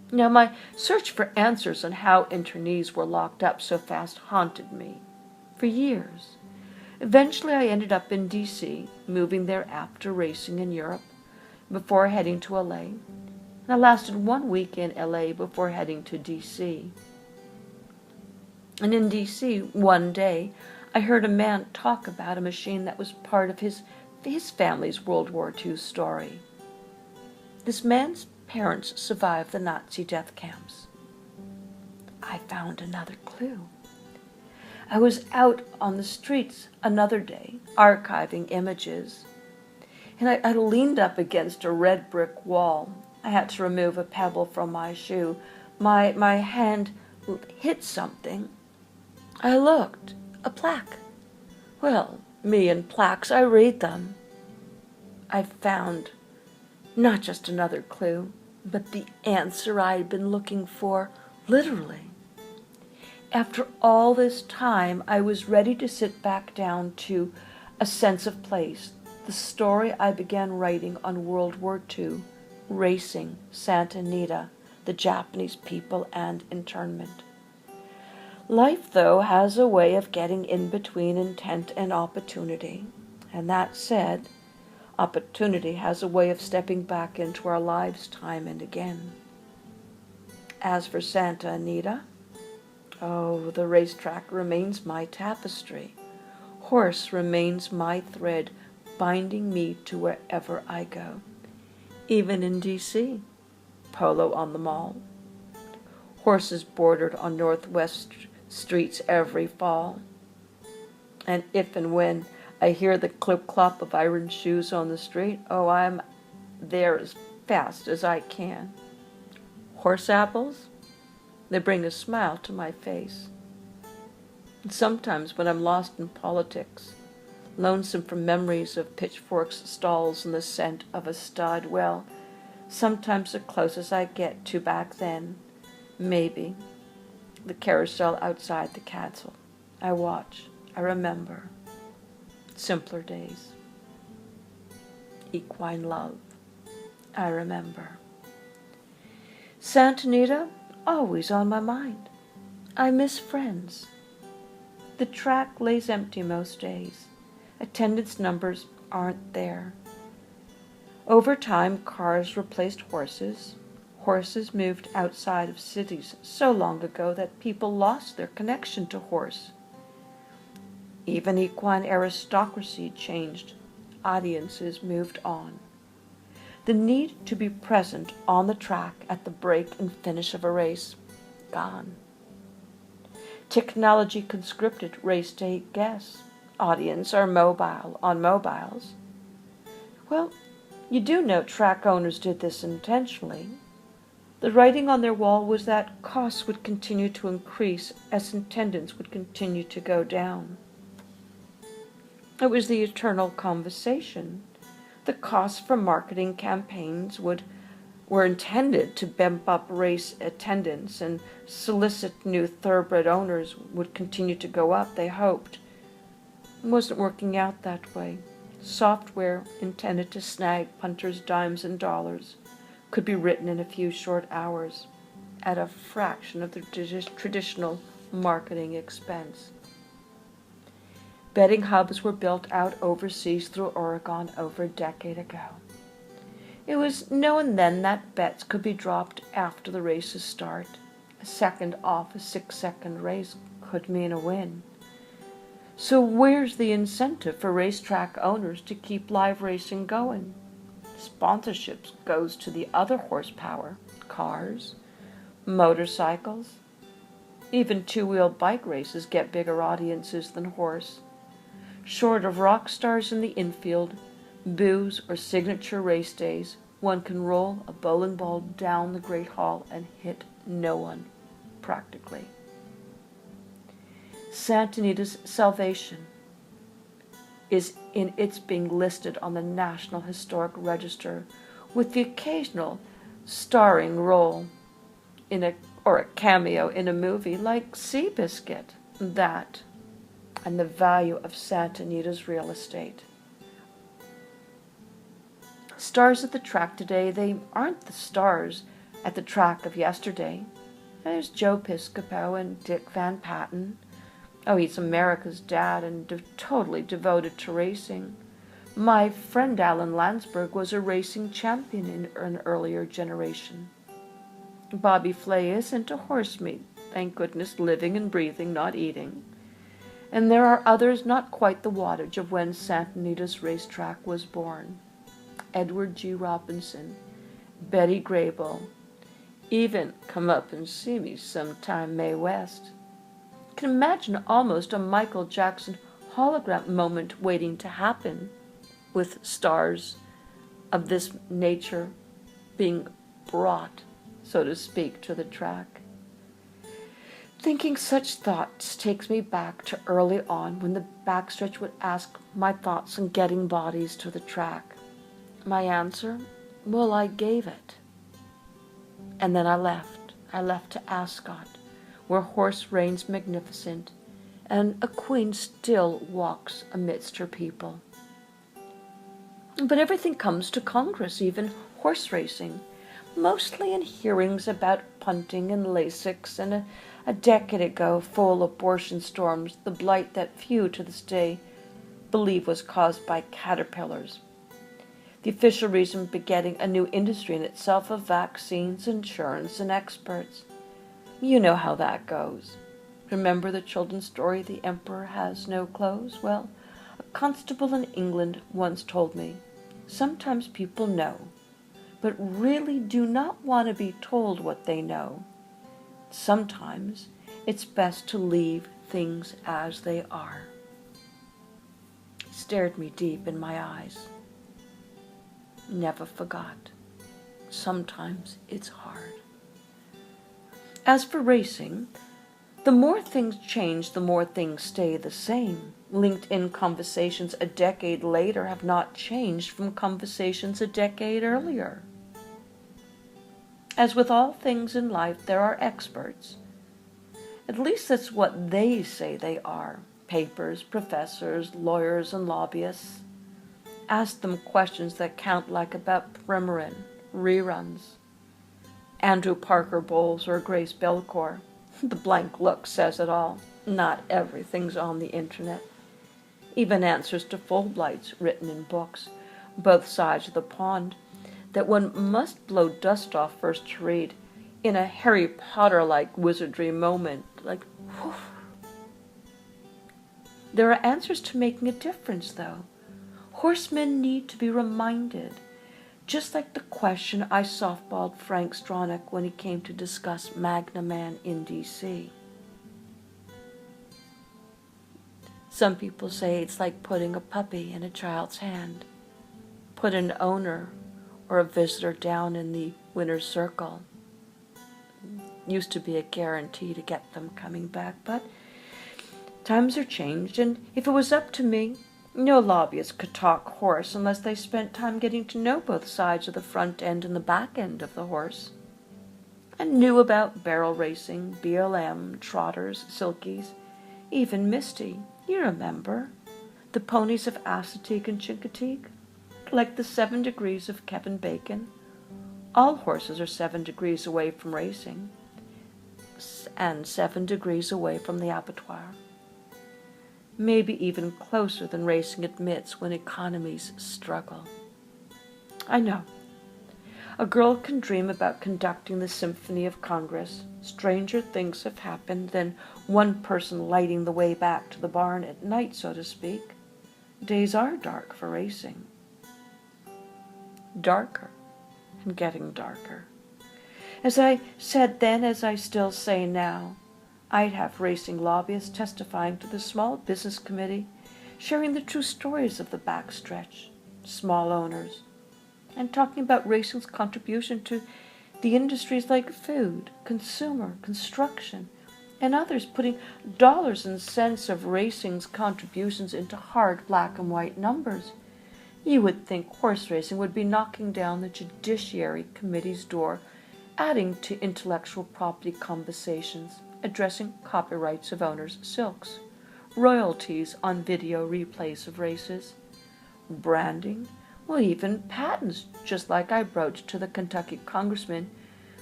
Now, my search for answers on how internees were locked up so fast haunted me for years. Eventually, I ended up in D.C., moving there after racing in Europe, before heading to L.A. And I lasted 1 week in L.A. before heading to D.C. And in D.C., one day, I heard a man talk about a machine that was part of his family's World War II story. This man's parents survived the Nazi death camps. I found another clue. I was out on the streets another day, archiving images, and I leaned up against a red brick wall. I had to remove a pebble from my shoe. My hand hit something. I looked. A plaque. Well, me and plaques, I read them. I found not just another clue, but the answer I'd been looking for, literally. After all this time, I was ready to sit back down to a sense of place, the story I began writing on World War II, racing, Santa Anita, the Japanese people, and internment. Life, though, has a way of getting in between intent and opportunity. And that said, opportunity has a way of stepping back into our lives time and again. As for Santa Anita, oh, the racetrack remains my tapestry. Horse remains my thread, binding me to wherever I go. Even in D.C., polo on the Mall. Horses bordered on Northwest streets every fall. And if and when I hear the clip-clop of iron shoes on the street, oh, I'm there as fast as I can. Horse apples? They bring a smile to my face. And sometimes when I'm lost in politics, lonesome from memories of pitchforks, stalls, and the scent of a stud, well, sometimes the closest I get to back then, maybe, the carousel outside the castle. I watch, I remember. Simpler days. Equine love. I remember. Santa Anita, always on my mind. I miss friends. The track lays empty most days. Attendance numbers aren't there. Over time, cars replaced horses. Horses moved outside of cities so long ago that people lost their connection to horse. Even equine aristocracy changed. Audiences moved on. The need to be present on the track at the break and finish of a race, gone. Technology conscripted race day guests. Audience are mobile on mobiles. Well, you do know track owners did this intentionally. The writing on their wall was that costs would continue to increase as attendance would continue to go down. It was the eternal conversation. The costs for marketing campaigns were intended to bump up race attendance and solicit new thoroughbred owners would continue to go up, they hoped. It wasn't working out that way. Software intended to snag punters' dimes and dollars could be written in a few short hours at a fraction of the traditional marketing expense. Betting hubs were built out overseas through Oregon over a decade ago. It was known then that bets could be dropped after the races start. A second off a 6-second race could mean a win. So where's the incentive for racetrack owners to keep live racing going? Sponsorships goes to the other horsepower, cars, motorcycles. Even two-wheel bike races get bigger audiences than horse. Short of rock stars in the infield, booze, or signature race days, one can roll a bowling ball down the Great Hall and hit no one, practically. Santa Anita's salvation is in its being listed on the National Historic Register with the occasional starring role in an or a cameo in a movie like Seabiscuit. That, and the value of Santa Anita's real estate. Stars at the track today, they aren't the stars at the track of yesterday. There's Joe Piscopo and Dick Van Patten. Oh, he's America's dad and totally devoted to racing. My friend Alan Landsberg was a racing champion in an earlier generation. Bobby Flay is into horse meat, thank goodness, living and breathing, not eating. And there are others not quite the wattage of when Santa Anita's racetrack was born. Edward G. Robinson, Betty Grable, even Come Up and See Me Sometime Mae West. You can imagine almost a Michael Jackson hologram moment waiting to happen, with stars of this nature being brought, so to speak, to the track. Thinking such thoughts takes me back to early on when the backstretch would ask my thoughts on getting bodies to the track. My answer? Well, I gave it. And then I left. I left to Ascot, where horse reigns magnificent, and a queen still walks amidst her people. But everything comes to Congress, even horse racing, mostly in hearings about punting and Lasix, and a decade ago full abortion storms, the blight that few to this day believe was caused by caterpillars. The official reason begetting a new industry in itself of vaccines, insurance, and experts. You know how that goes. Remember the children's story, The Emperor Has No Clothes? Well, a constable in England once told me, sometimes people know, but really do not want to be told what they know. Sometimes it's best to leave things as they are. He stared me deep in my eyes. Never forgot. Sometimes it's hard. As for racing, the more things change, the more things stay the same. LinkedIn conversations a decade later have not changed from conversations a decade earlier. As with all things in life, there are experts. At least that's what they say they are. Papers, professors, lawyers, and lobbyists. Ask them questions that count, like about Premarin, reruns. Andrew Parker Bowles or Grace Belcourt. The blank look says it all. Not everything's on the internet. Even answers to Fulbrights written in books, both sides of the pond, that one must blow dust off first to read, in a Harry Potter-like wizardry moment, like, whew. There are answers to making a difference, though. Horsemen need to be reminded, just like the question I softballed Frank Stronach when he came to discuss Magna Man in D.C. Some people say it's like putting a puppy in a child's hand. Put an owner or a visitor down in the winner's circle. Used to be a guarantee to get them coming back, but times are changed, and if it was up to me, no lobbyist could talk horse unless they spent time getting to know both sides of the front end and the back end of the horse, and knew about barrel racing, BLM, trotters, silkies, even Misty. You remember, the ponies of Assateague and Chincoteague, like the 7 degrees of Kevin Bacon. All horses are 7 degrees away from racing, and 7 degrees away from the abattoir. Maybe even closer than racing admits when economies struggle. I know. A girl can dream about conducting the Symphony of Congress. Stranger things have happened than one person lighting the way back to the barn at night, so to speak. Days are dark for racing. Darker and getting darker. As I said then, as I still say now, I'd have racing lobbyists testifying to the Small Business Committee, sharing the true stories of the backstretch, small owners, and talking about racing's contribution to the industries like food, consumer, construction, and others, putting dollars and cents of racing's contributions into hard black and white numbers. You would think horse racing would be knocking down the Judiciary Committee's door adding to intellectual property conversations, addressing copyrights of owners' silks, royalties on video replays of races, branding, well, even patents, just like I broached to the Kentucky congressman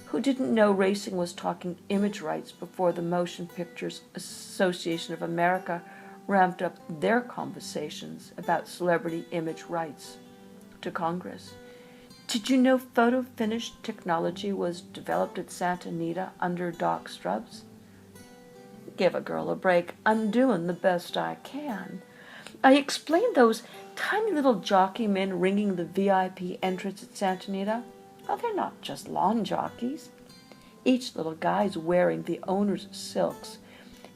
who didn't know racing was talking image rights before the Motion Pictures Association of America ramped up their conversations about celebrity image rights to Congress. Did you know photo finish technology was developed at Santa Anita under Doc Stubbs? Give a girl a break. I'm doing the best I can. I explained those tiny little jockey men ringing the VIP entrance at Santa Anita. Oh, they're not just lawn jockeys. Each little guy's wearing the owner's silks,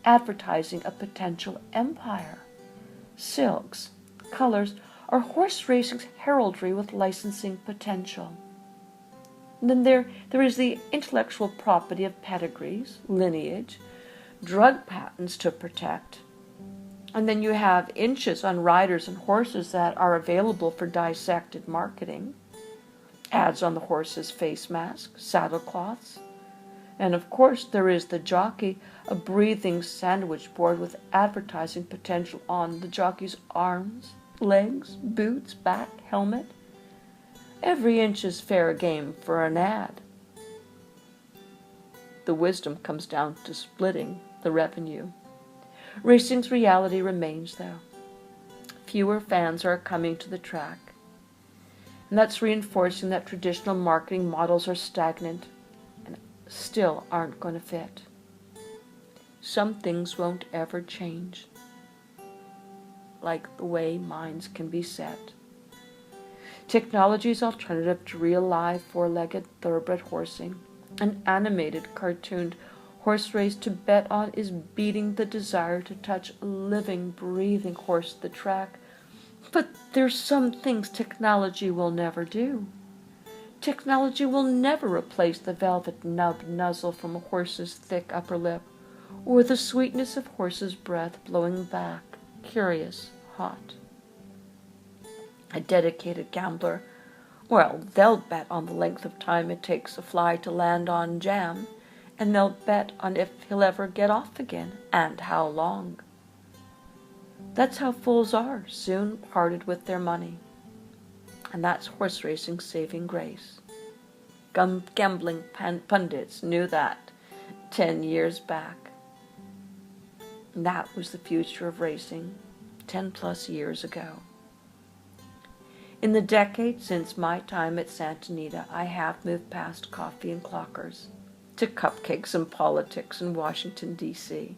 advertising a potential empire. Silks, colors, are horse racing's heraldry with licensing potential. And then there is the intellectual property of pedigrees, lineage, drug patents to protect. And then you have inches on riders and horses that are available for dissected marketing, ads on the horse's face mask, saddle cloths. And of course there is the jockey, a breathing sandwich board with advertising potential on the jockey's arms, legs, boots, back, helmet. Every inch is fair game for an ad. The wisdom comes down to splitting the revenue. Racing's reality remains, though. Fewer fans are coming to the track. And that's reinforcing that traditional marketing models are stagnant and still aren't going to fit. Some things won't ever change, like the way minds can be set. Technology's alternative to real live four-legged thoroughbred horsing, an animated, cartooned horse race to bet on, is beating the desire to touch a living, breathing horse at the track. But there's some things technology will never do. Technology will never replace the velvet nub nuzzle from a horse's thick upper lip, or the sweetness of horse's breath blowing back, curious, hot. A dedicated gambler, well, they'll bet on the length of time it takes a fly to land on jam, and they'll bet on if he'll ever get off again, and how long. That's how fools are, soon parted with their money. And that's horse racing's saving grace. Gambling pundits knew that 10 years back. And that was the future of racing 10 plus years ago. In the decade since my time at Santa Anita, I have moved past coffee and clockers to cupcakes and politics in Washington, D.C.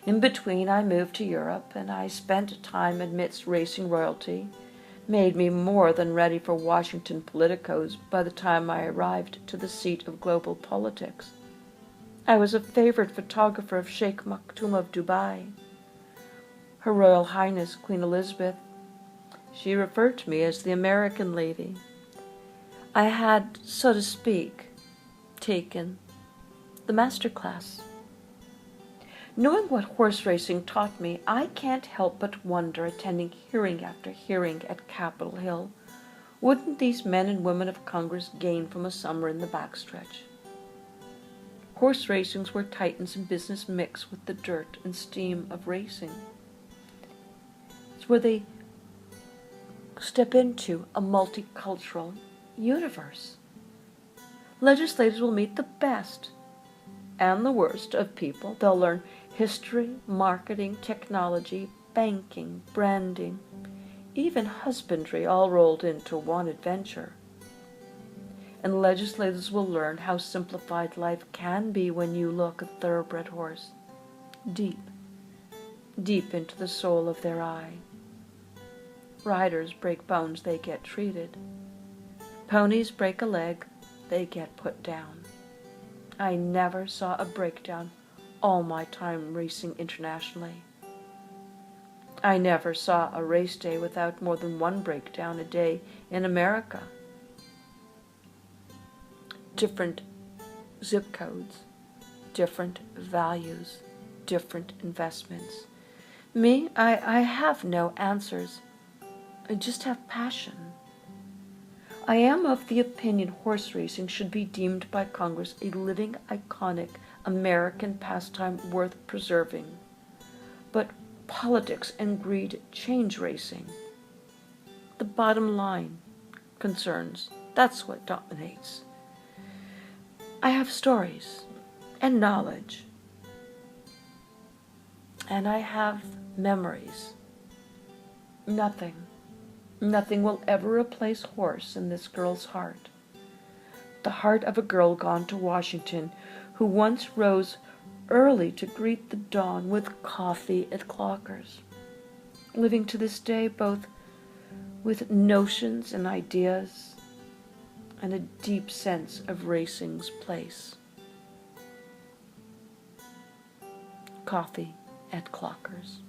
In between, I moved to Europe, and I spent time amidst racing royalty, made me more than ready for Washington politicos by the time I arrived to the seat of global politics. I was a favorite photographer of Sheikh Maktoum of Dubai. Her Royal Highness Queen Elizabeth, she referred to me as the American lady. I had, so to speak, taken the master class. Knowing what horse racing taught me, I can't help but wonder, attending hearing after hearing at Capitol Hill, wouldn't these men and women of Congress gain from a summer in the backstretch? Horse racing's where titans in business mix with the dirt and steam of racing. It's where they step into a multicultural universe. Legislators will meet the best and the worst of people. They'll learn history, marketing, technology, banking, branding, even husbandry, all rolled into one adventure. And legislators will learn how simplified life can be when you look a thoroughbred horse deep, deep into the soul of their eye. Riders break bones, they get treated. Ponies break a leg, they get put down. I never saw a breakdown all my time racing internationally. I never saw a race day without more than one breakdown a day in America. Different zip codes, different values, different investments. Me, I have no answers. I just have passion. I am of the opinion horse racing should be deemed by Congress a living, iconic American pastime worth preserving. But politics and greed change racing. The bottom line concerns, that's what dominates. I have stories and knowledge, and I have memories. Nothing will ever replace horse in this girl's heart. The heart of a girl gone to Washington who once rose early to greet the dawn with coffee at Clocker's, living to this day both with notions and ideas and a deep sense of racing's place. Coffee at Clocker's.